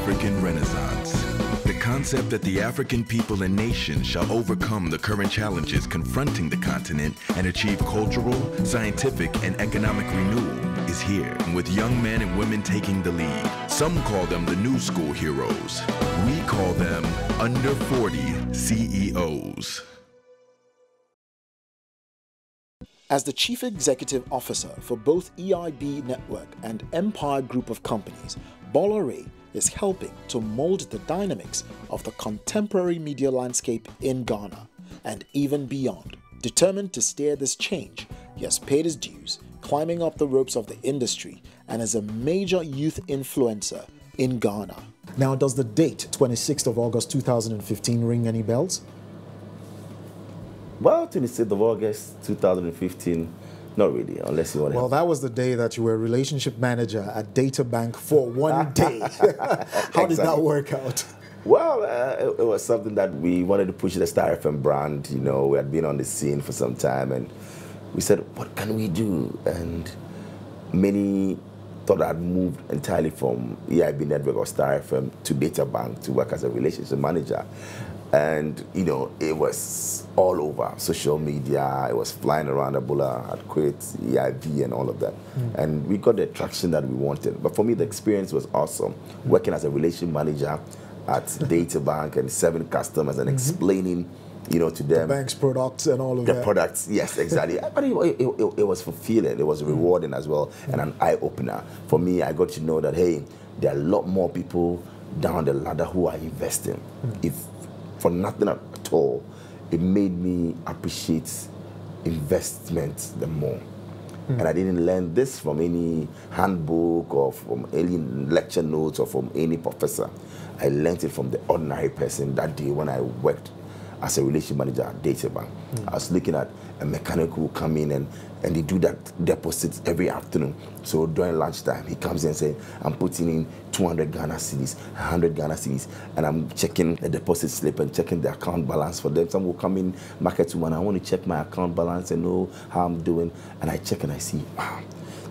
African Renaissance. The concept that the African people and nation shall overcome the current challenges confronting the continent and achieve cultural, scientific, and economic renewal is here, with young men and women taking the lead. Some call them the new school heroes. We call them under 40 CEOs. As the Chief Executive Officer for both EIB Network and Empire Group of Companies, Bola Ray is helping to mold the dynamics of the contemporary media landscape in Ghana and even beyond. Determined to steer this change, he has paid his dues, climbing up the ropes of the industry, and is a major youth influencer in Ghana. Now, does the date, 26th of August 2015, ring any bells? Well, 26th of August 2015, not really, unless you want to. Well, that was the day that you were relationship manager at Data Bank for one day. How did that work out? Well, it was something that we wanted to push the Star FM brand. You know, we had been on the scene for some time, and we said, what can we do? And many thought I'd moved entirely from EIB Network or Star FM to Data Bank to work as a relationship manager. And, you know, it was all over social media. It was flying around. Ebola had quit, EIB and all of that. And we got the traction that we wanted. But for me, the experience was awesome. Working as a relationship manager at Data Bank and serving customers and explaining, you know, to them. The bank's products and all of that. The products, yes, exactly. But it was fulfilling. It was rewarding as well and an eye-opener. For me, I got to know that, hey, there are a lot more people down the ladder who are investing. If for nothing at all, it made me appreciate investment the more. And I didn't learn this from any handbook or from any lecture notes or from any professor. I learned it from the ordinary person that day when I worked as a relationship manager at Data Bank. I was looking at a mechanic who come in and they do that deposits every afternoon. So during lunchtime, he comes in and says, I'm putting in 200 Ghana cedis, 100 Ghana cedis, and I'm checking the deposit slip and checking the account balance for them. Some will come in, market woman, I want to check my account balance and know how I'm doing. And I check and I see, wow,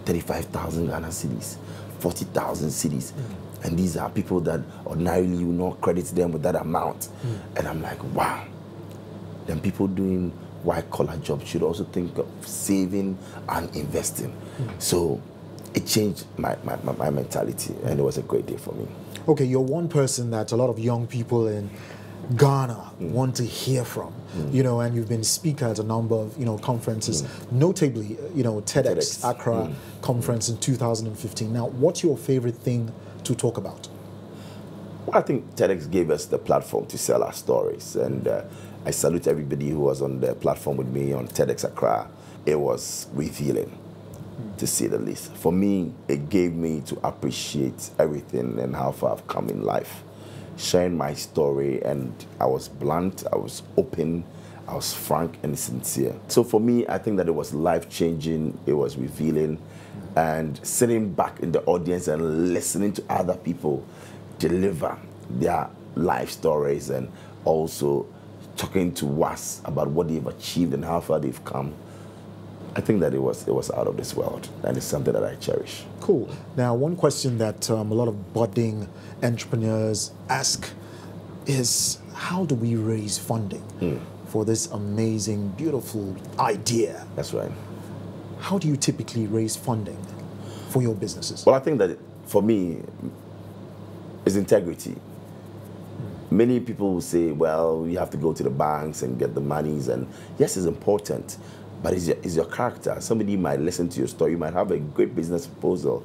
35,000 Ghana cedis, 40,000 cedis. And these are people that ordinarily you not credit them with that amount. And I'm like, wow. Then people doing white-collar jobs should also think of saving and investing. So it changed my mentality, and it was a great day for me. Okay, you're one person that a lot of young people in Ghana want to hear from, you know, and you've been speaker at a number of, you know, conferences, notably, you know, TEDx Accra conference in 2015. Now, what's your favorite thing to talk about? Well, I think TEDx gave us the platform to sell our stories, and I salute everybody who was on the platform with me on TEDx Accra. It was revealing, to say the least. For me, it gave me to appreciate everything and how far I've come in life. Sharing my story, and I was blunt, I was open, I was frank and sincere. So for me, I think that it was life-changing, it was revealing, and sitting back in the audience and listening to other people deliver their life stories and also talking to us about what they've achieved and how far they've come. I think that it was out of this world, and it's something that I cherish. Cool. Now, one question that a lot of budding entrepreneurs ask is, how do we raise funding for this amazing, beautiful idea? That's right. How do you typically raise funding for your businesses? Well, I think that for me, it's integrity. Many people will say, well, you have to go to the banks and get the monies, and yes, it's important, but it's your character. Somebody might listen to your story, you might have a great business proposal,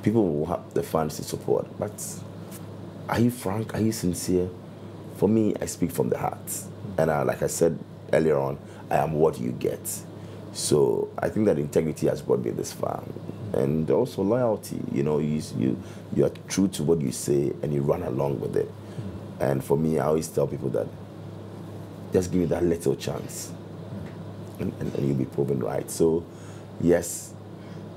people will have the funds to support, but are you frank, are you sincere? For me, I speak from the heart, and like I said earlier on, I am what you get. So I think that integrity has brought me this far, and also loyalty. You know, you are true to what you say, and you run along with it. And for me, I always tell people that just give me that little chance, and you'll be proven right. So, yes,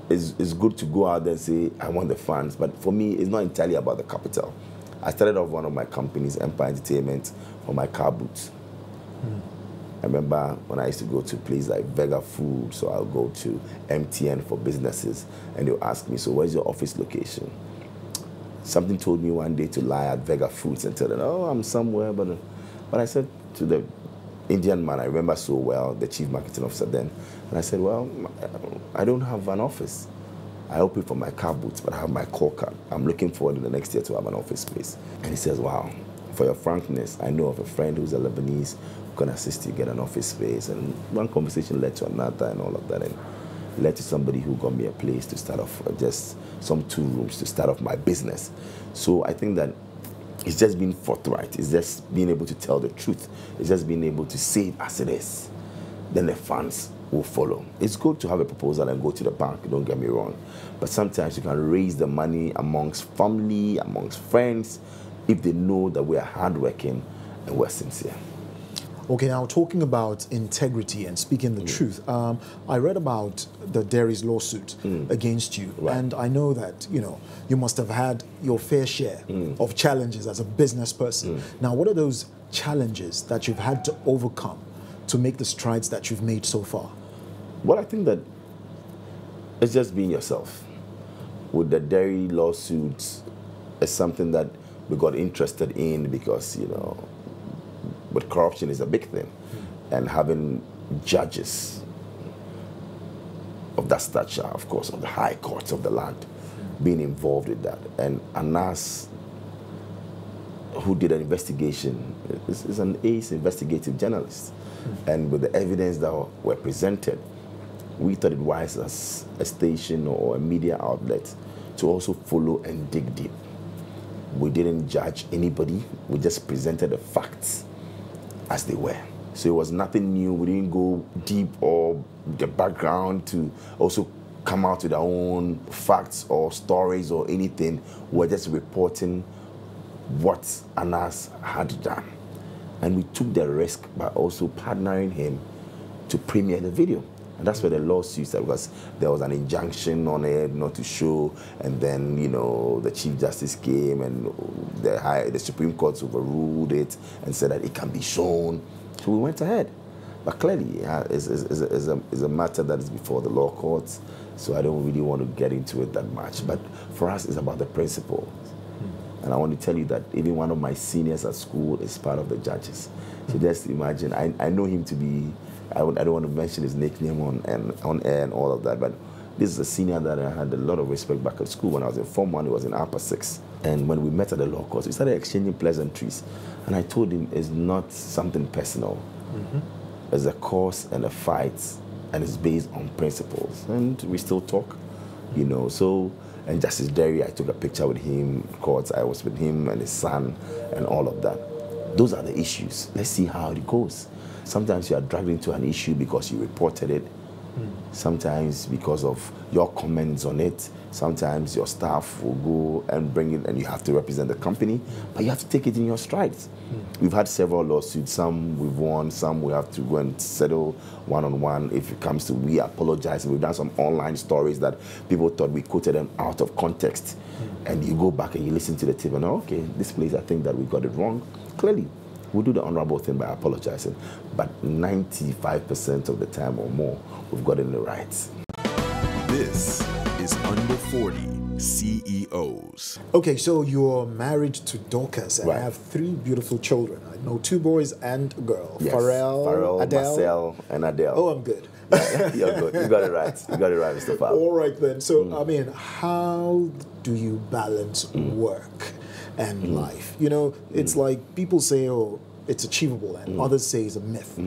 it's good to go out there and say, I want the funds, but for me, it's not entirely about the capital. I started off one of my companies, Empire Entertainment, for my car boots. I remember when I used to go to places like Vega Food, so I'll go to MTN for businesses, and they'll ask me, so where's your office location? Something told me one day to lie at Vega Foods and tell them, oh, I'm somewhere. But I said to the Indian man, I remember so well, the chief marketing officer then, and I said, well, I don't have an office. I open for my car boots, but I have my core card. I'm looking forward in the next year to have an office space. And he says, wow, for your frankness, I know of a friend who's a Lebanese who can assist you get an office space. And one conversation led to another and all of that. And led to somebody who got me a place to start off, just some 2 rooms to start off my business. So I think that it's just being forthright. It's just being able to tell the truth. It's just being able to say it as it is. Then the funds will follow. It's good to have a proposal and go to the bank, don't get me wrong. But sometimes you can raise the money amongst family, amongst friends, if they know that we are hardworking and we're sincere. Okay, now talking about integrity and speaking the truth, I read about the dairy's lawsuit against you, and I know that, you know, you must have had your fair share of challenges as a business person. Now, what are those challenges that you've had to overcome to make the strides that you've made so far? Well, I think that it's just being yourself. With the dairy lawsuits, it's something that we got interested in because, you know, but corruption is a big thing. And having judges of that stature, of course, of the high courts of the land, being involved with that. And Anas, who did an investigation, is an ace investigative journalist. And with the evidence that were presented, we thought it wise as a station or a media outlet to also follow and dig deep. We didn't judge anybody. We just presented the facts as they were. So it was nothing new. We didn't go deep or the background to also come out with our own facts or stories or anything. We're just reporting what Anas had done. And we took the risk by also partnering him to premiere the video. And that's where the lawsuit started, because there was an injunction on it not to show, and then, you know, the Chief Justice came and the Supreme Court overruled it and said that it can be shown. So we went ahead. But clearly, it's a matter that is before the law courts, so I don't really want to get into it that much. But for us, it's about the principle. And I want to tell you that even one of my seniors at school is part of the judges. So just imagine, I know him to be, I don't want to mention his nickname on air and all of that, but this is a senior that I had a lot of respect back at school. When I was in Form 1, he was in Upper 6. And when we met at the law courts, we started exchanging pleasantries. And I told him it's not something personal. It's a cause and a fight, and it's based on principles. And we still talk, you know. So, and Justice Derry, I took a picture with him, of course. I was with him and his son and all of that. Those are the issues. Let's see how it goes. Sometimes you are dragged into an issue because you reported it. Sometimes because of your comments on it. Sometimes your staff will go and bring it and you have to represent the company, but you have to take it in your strides. We've had several lawsuits. Some we've won, some we have to go and settle one-on-one. If it comes to we apologize, we've done some online stories that people thought we quoted them out of context. And you go back and you listen to the tape and, okay, this place, I think that we got it wrong. Clearly, we do the honorable thing by apologizing, but 95% of the time or more, we've got it in the right. This is Under 40 CEOs. Okay, so you're married to Dorcas and Right. have 3 beautiful children. I know 2 boys and a girl. Yes. Pharrell, Adele. Marcel, and Adele. Oh, I'm good. You're good. You got it right. You got it right, Mr. Fab. All right then. So, I mean, how do you balance work and life? You know, it's like people say, oh, it's achievable, and others say it's a myth.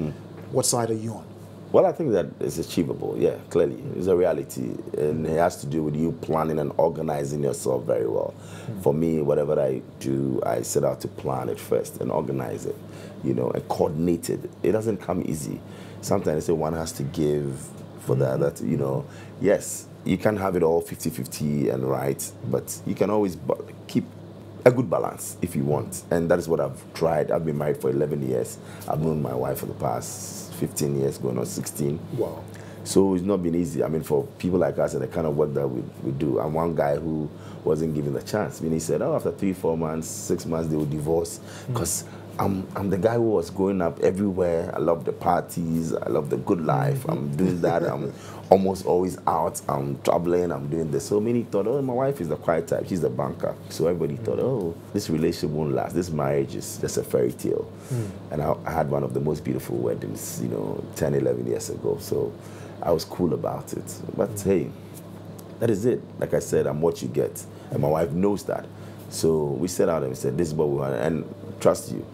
What side are you on? Well, I think that it's achievable, yeah, clearly. It's a reality, and it has to do with you planning and organizing yourself very well. For me, whatever I do, I set out to plan it first and organize it, you know, and coordinate it. It doesn't come easy. Sometimes one has to give for the other, you know. Yes, you can have it all 50-50 and right, but you can always keep a good balance if you want. And that is what I've tried. I've been married for 11 years. I've known my wife for the past 15 years, going on 16. Wow. So it's not been easy. I mean, for people like us and the kind of work that we do, I'm one guy who wasn't given the chance. I mean, he said, oh, after 3-4 months, 6 months, they will divorce because I'm the guy who was going up everywhere. I love the parties. I love the good life. I'm doing that. I'm almost always out. I'm traveling. I'm doing this. So many thought, oh, my wife is the quiet type. She's the banker. So everybody thought, oh, this relationship won't last. This marriage is just a fairy tale. And I had one of the most beautiful weddings, 10, 11 years ago. So I was cool about it. But hey, that is it. Like I said, I'm what you get. And my wife knows that. So we set out and we said, this is what we want. And trust you,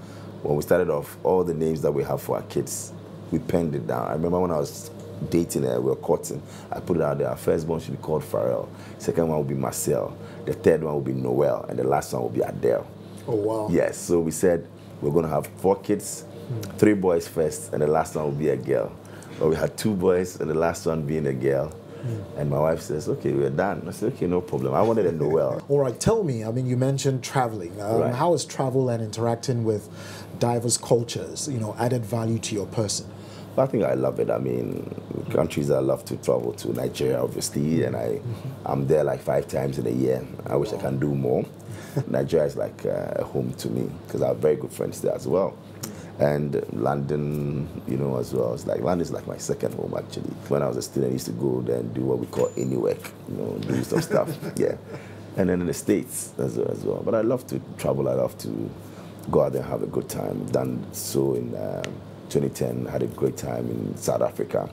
when we started off, all the names that we have for our kids, we penned it down. I remember when I was dating her, we were courting, I put it out there. Our firstborn should be called Pharrell. Second one would be Marcel. The third one would be Noel. And the last one would be Adele. Oh, wow. Yes, so we said we're going to have 4 kids, 3 boys first, and the last one will be a girl. But we had 2 boys, and the last one being a girl. And my wife says, okay, we're done. I said, okay, no problem. I wanted a Noel. All right, tell me, you mentioned traveling. Right. How has travel and interacting with diverse cultures, added value to your person? I think I love it. Countries I love to travel to, Nigeria, obviously, and I'm there like 5 times in a year. I wish I can do more. Nigeria is like a home to me because I have very good friends there as well. And London, as well. London is like my second home, actually. When I was a student, I used to go there and do what we call any work, do some stuff, yeah. And then in the States as well. But I love to travel. I love to go out there and have a good time. Done so in 2010, had a great time in South Africa.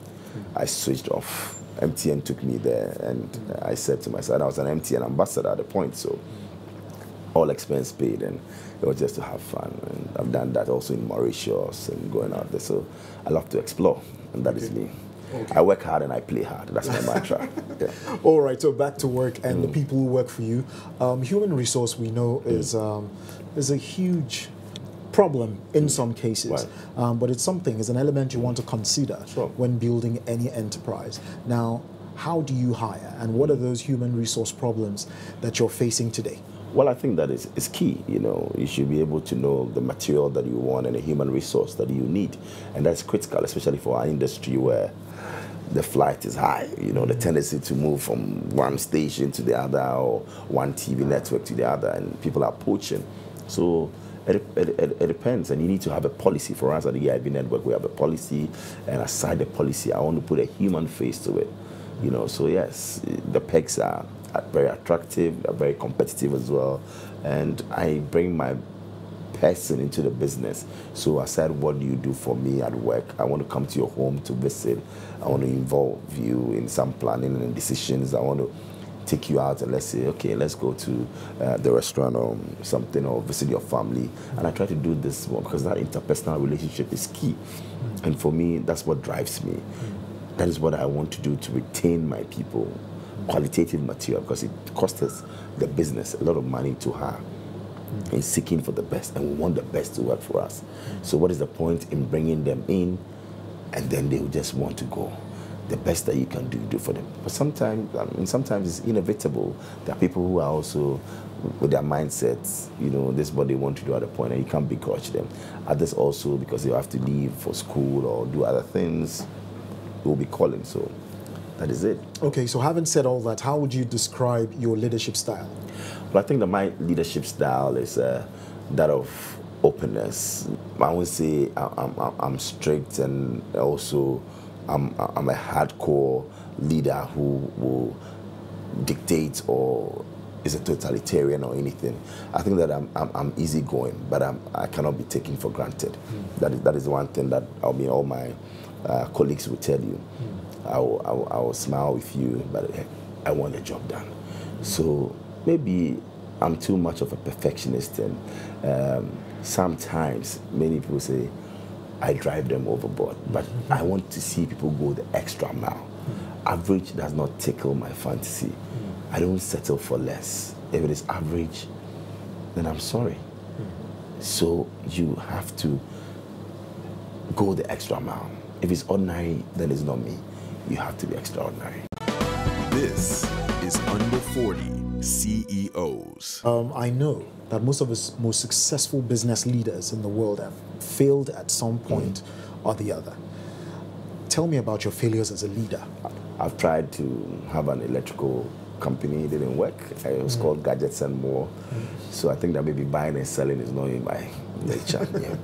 I switched off. MTN took me there, and I said to myself, I was an MTN ambassador at the point, so all expense paid, and it was just to have fun. And I've done that also in Mauritius and going out there. So I love to explore, and that is me. Okay. I work hard and I play hard. That's my mantra. Yeah. All right, so back to work and the people who work for you. Human resource, we know, is a huge problem in some cases, right. But it's an element you want to consider when building any enterprise. Now, how do you hire, and what are those human resource problems that you're facing today? Well, I think that is key. You should be able to know the material that you want and the human resource that you need. And that's critical, especially for our industry where the flight is high. The tendency to move from one station to the other or one TV network to the other, and people are poaching. So it depends, and you need to have a policy. For us at the EIB Network, we have a policy, and aside the policy, I want to put a human face to it. So yes, the pegs are very attractive, they're very competitive as well, and I bring my person into the business. So I said, what do you do for me at work? I want to come to your home to visit. I want to involve you in some planning and decisions. I want to take you out and let's say, okay, let's go to the restaurant or something, or visit your family. And I try to do this one because that interpersonal relationship is key. And for me, that's what drives me. That is what I want to do to retain my people. Qualitative material, because it costs us, the business, a lot of money to hire in seeking for the best, and we want the best to work for us. So what is the point in bringing them in and then they will just want to go? The best that you can do for them. But sometimes it's inevitable. There are people who are also with their mindsets, this is what they want to do at a point, and you can't begrudge them. Others also, because they have to leave for school or do other things, will be calling. So that is it. Okay, so having said all that, how would you describe your leadership style? Well, I think that my leadership style is that of openness. I would say I'm strict, and also I'm a hardcore leader who will dictate or is a totalitarian or anything. I think that I'm easygoing, but I cannot be taken for granted. That is one thing that all my colleagues will tell you. I will smile with you, but I want the job done. So maybe I'm too much of a perfectionist, and sometimes many people say I drive them overboard, but I want to see people go the extra mile. Average does not tickle my fantasy. I don't settle for less. If it is average, then I'm sorry. So you have to go the extra mile. If it's ordinary, then it's not me. You have to be extraordinary. This is Under 40 CEOs. I know that most of the most successful business leaders in the world have failed at some point or the other. Tell me about your failures as a leader. I've tried to have an electrical company. It didn't work. It was called Gadgets and More. So I think that maybe buying and selling is not in my nature. Yeah.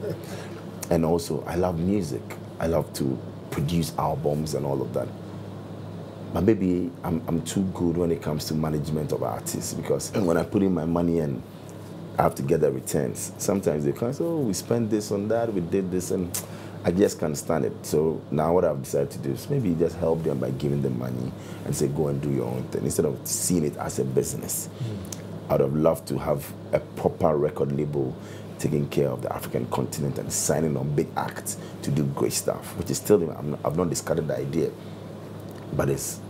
And also, I love music. I love to produce albums and all of that. But maybe I'm too good when it comes to management of artists, because when I put in my money and I have to get the returns, sometimes they come and say, oh, we spent this on that, we did this, and I just can't stand it. So now what I've decided to do is maybe just help them by giving them money and say, go and do your own thing, instead of seeing it as a business. I would have loved to have a proper record label taking care of the African continent and signing on big acts to do great stuff, which is still, I've not discarded the idea, but it's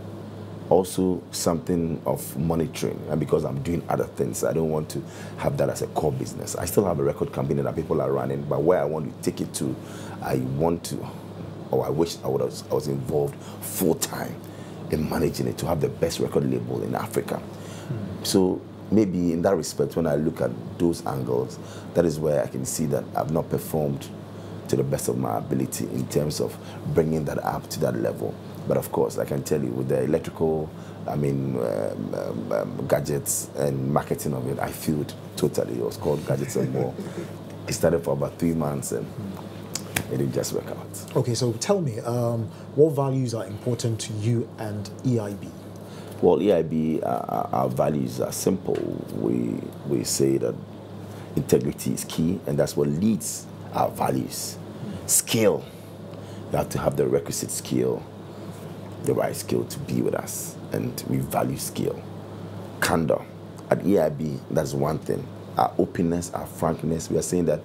also something of monitoring. And because I'm doing other things, I don't want to have that as a core business. I still have a record company that people are running, but where I want to take it to, I want to, or I wish I was involved full-time in managing it to have the best record label in Africa. So maybe in that respect, when I look at those angles, that is where I can see that I've not performed to the best of my ability in terms of bringing that up to that level. But of course, I can tell you, with the electrical, gadgets and marketing of it, I feel totally. It was called Gadgets and More. It started for about 3 months and it didn't just work out. Okay, so tell me, what values are important to you and EIB? Well, EIB, our values are simple. We say that integrity is key, and that's what leads our values. Skill. You have to have the requisite skill, the right skill to be with us, and we value skill. Candor. At EIB, that's one thing. Our openness, our frankness, we are saying that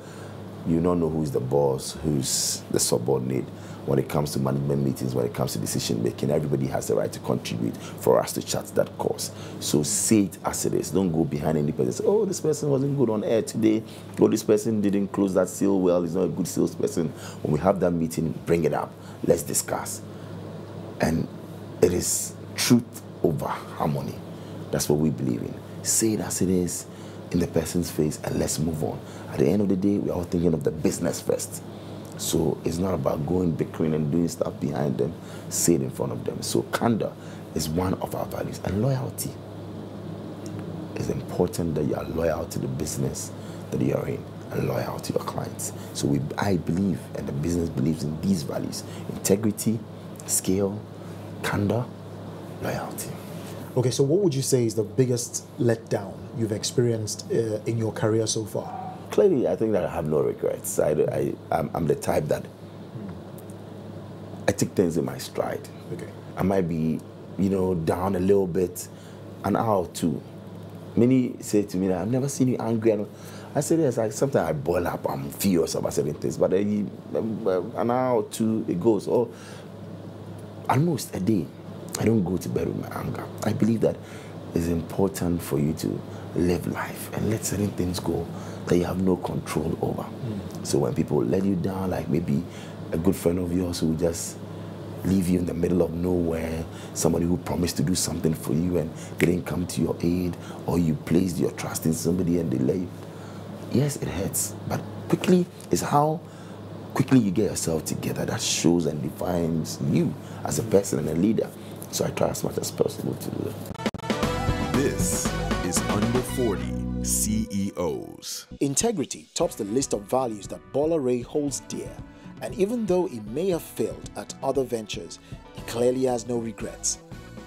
you don't know who's the boss, who's the subordinate. When it comes to management meetings, when it comes to decision making, everybody has the right to contribute for us to chart that course. So say it as it is. Don't go behind any person and say, oh, this person wasn't good on air today. Oh, this person didn't close that sale well. He's not a good salesperson. When we have that meeting, bring it up. Let's discuss. And it is truth over harmony. That's what we believe in. Say it as it is in the person's face and let's move on. At the end of the day, we're all thinking of the business first. So it's not about going bickering and doing stuff behind them. Say it in front of them. So candor is one of our values. And loyalty. It's important that you are loyal to the business that you're in and loyal to your clients. So I believe, and the business believes in these values: integrity, skill, candor, loyalty. Okay, so what would you say is the biggest letdown you've experienced in your career so far? Clearly, I think that I have no regrets. I'm the type that I take things in my stride. Okay. I might be, down a little bit, an hour or two. Many say to me that I've never seen you angry. I say this, sometimes I boil up, I'm furious about certain things, but an hour or two, it goes. Or almost a day, I don't go to bed with my anger. I believe that it's important for you to live life and let certain things go that you have no control over. So when people let you down, like maybe a good friend of yours who just leave you in the middle of nowhere, somebody who promised to do something for you and didn't come to your aid, or you placed your trust in somebody and they let you. Yes, it hurts, but quickly is how quickly you get yourself together that shows and defines you as a person and a leader. So I try as much as possible to do that. This is Under 40 CEOs. Integrity tops the list of values that Bola Ray holds dear. And even though he may have failed at other ventures, he clearly has no regrets.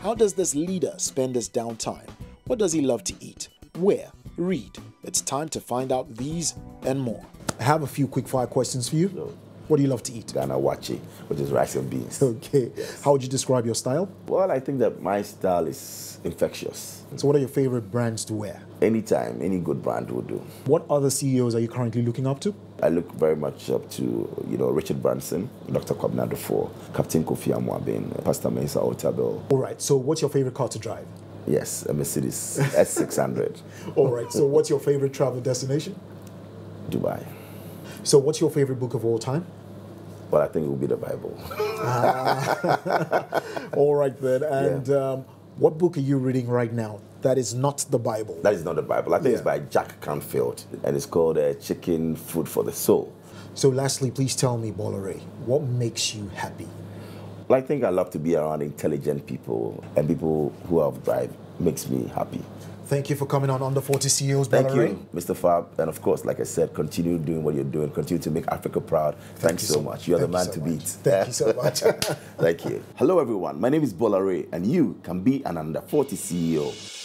How does this leader spend his downtime? What does he love to eat? Where? Read. It's time to find out these and more. I have a few quick fire questions for you. So, what do you love to eat? Ghana wache, which is rice and beans. Okay. Yes. How would you describe your style? Well, I think that my style is infectious. So what are your favorite brands to wear? Anytime, any good brand will do. What other CEOs are you currently looking up to? I look very much up to, Richard Branson, Dr. Kwabena Anokye, Captain Kofi Amwabin, Pastor Mensa Otabel. All right, so what's your favorite car to drive? Yes, a Mercedes S600. All right, so what's your favorite travel destination? Dubai. So what's your favorite book of all time? Well, I think it will be the Bible. All right, then. And what book are you reading right now that is not the Bible? That is not the Bible. I think it's by Jack Canfield, and it's called Chicken Food for the Soul. So lastly, please tell me, Bola Ray, what makes you happy? Well, I think I love to be around intelligent people and people who have drive makes me happy. Thank you for coming on Under 40 CEOs, Bola Ray. Thank you, Mr. Fab. And of course, like I said, continue doing what you're doing. Continue to make Africa proud. Thanks so much. You're the man to beat. Thank you so much. Thank you. Hello, everyone. My name is Bola Ray, and you can be an Under 40 CEO.